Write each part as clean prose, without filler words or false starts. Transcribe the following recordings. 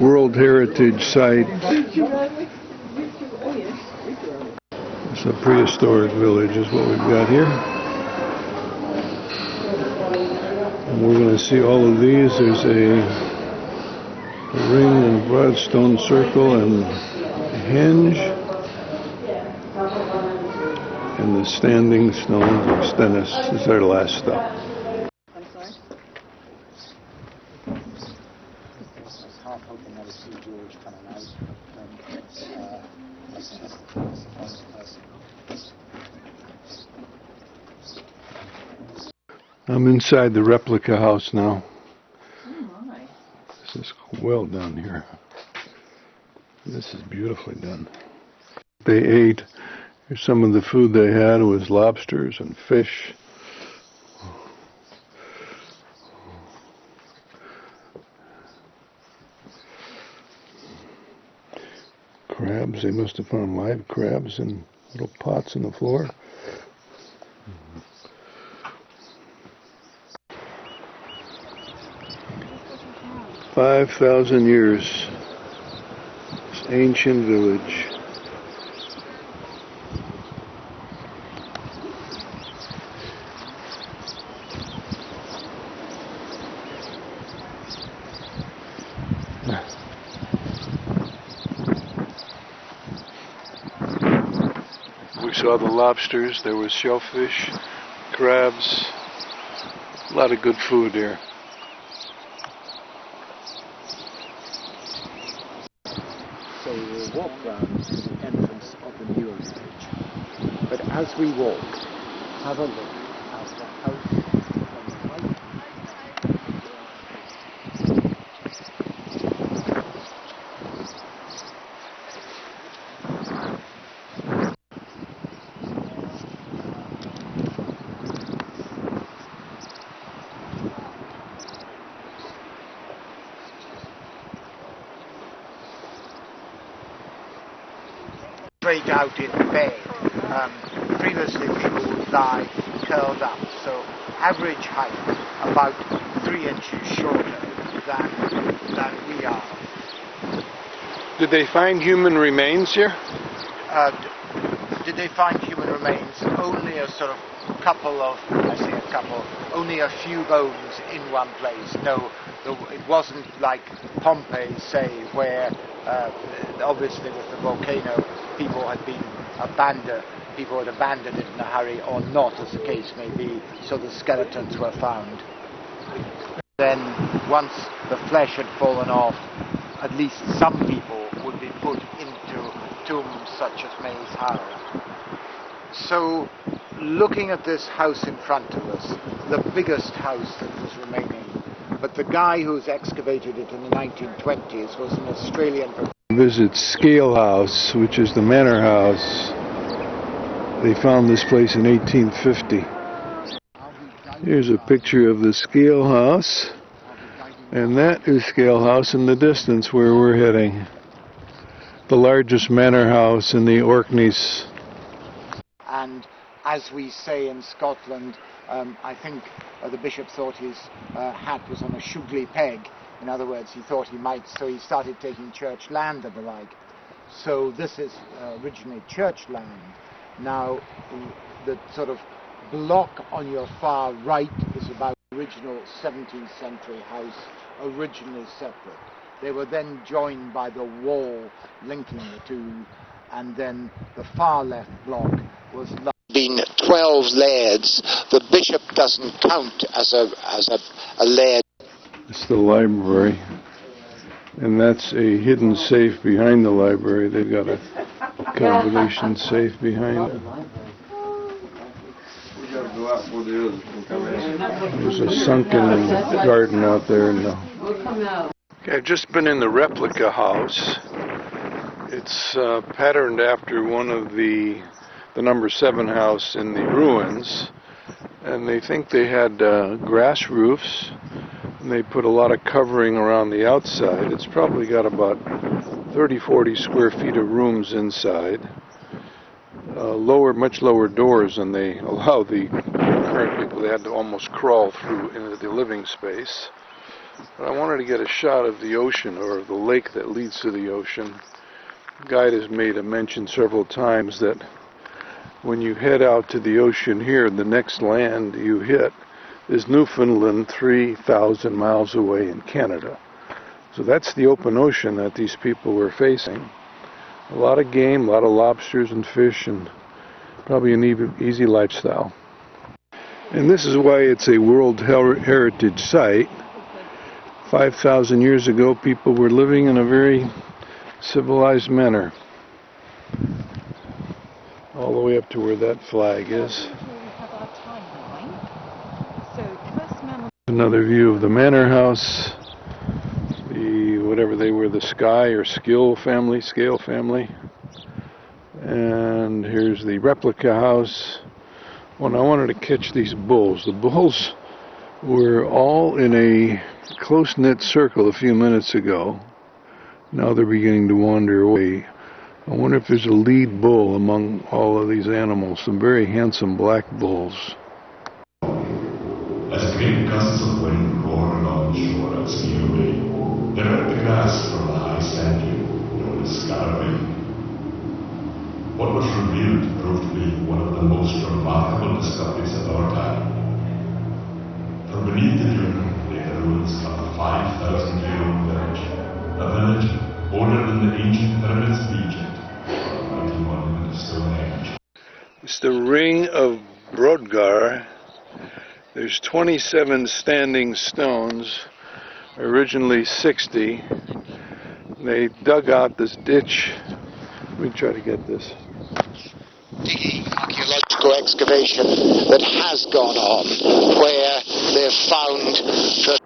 World Heritage Site. It's a prehistoric village is what we've got here. And we're going to see all of these. There's a ring and a broad stone circle and a hinge. And the standing stones of Stennis is our last stop. I'm inside the replica house now. Oh my. This is well done here. This is beautifully done. They ate. Here's some of the food they had was lobsters and fish. Crabs. They must have found live crabs in little pots on the floor. 5,000 years, this ancient village. We saw the lobsters, there was shellfish, crabs, a lot of good food here. So we'll walk round to the entrance of the newer village. But as we walk, have a look at the house on the right. Straight out in bed. Previously people would lie curled up, so average height about 3 inches shorter than we are. Did they find human remains here? Did they find human remains? Only a sort of couple of, I say a couple, only a few bones in one place. No, it wasn't like Pompeii, say, where obviously with the volcano people had abandoned it in a hurry or not, as the case may be, so the skeletons were found. Then, once the flesh had fallen off, at least some people would be put into tombs such as May's House. So, looking at this house in front of us, the biggest house that was remaining, but the guy who's excavated it in the 1920s was an Australian. Visit Skaill House, which is the manor house. They found this place in 1850. Here's a picture of the Skaill House, and that is Skaill House in the distance where we're heading. The largest manor house in the Orkneys. And as we say in Scotland, I think the bishop thought his hat was on a shugly peg. In other words, he thought he might, so he started taking church land and the like. So this is originally church land. Now, the sort of block on your far right is about the original 17th century house, originally separate. They were then joined by the wall linking the two, and then the far left block was been 12 lairds. The bishop doesn't count as a laird. It's the library, and that's a hidden safe behind the library. They've got a combination safe behind it. There's a sunken garden out there. Okay, I've just been in the replica house. It's patterned after one of the number 7 house in the ruins, and they think they had grass roofs. And they put a lot of covering around the outside. It's probably got about 30-40 square feet of rooms inside. Much lower doors than they allow the current people. They had to almost crawl through into the living space. But I wanted to get a shot of the ocean, or the lake that leads to the ocean. The guide has made a mention several times that when you head out to the ocean here, the next land you hit is Newfoundland, 3,000 miles away in Canada. So that's the open ocean that these people were facing. A lot of game, a lot of lobsters and fish, and probably an easy lifestyle. And this is why it's a World Heritage Site. 5,000 years ago, people were living in a very civilized manner. All the way up to where that flag is. Another view of the manor house. The, whatever they were, the Skye or Skaill family. And here's the replica house. When I wanted to catch these bulls, the bulls were all in a close-knit circle a few minutes ago. Now they're beginning to wander away. I wonder if there's a lead bull among all of these animals, some very handsome black bulls. As great gusts of wind roar along the shore at Skaill Bay, they rent the grass from the high sand dune known as Skara. What was revealed proved to be one of the most remarkable discoveries of our time. For beneath the dune lay the ruins of a 5,000-year-old village, a village older than the ancient pyramids of Egypt, or the mighty monument of Stonehenge. It's the Ring of Broadgar. There's 27 standing stones, originally 60. They dug out this ditch. Let me try to get this. Digging archaeological excavation that has gone on, where they've found that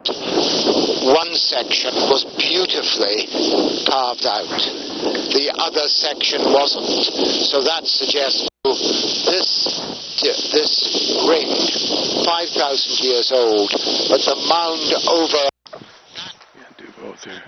one section was beautifully carved out, the other section wasn't. So that suggests this ring, 5,000 years old, but the mound over. Yeah, do both here.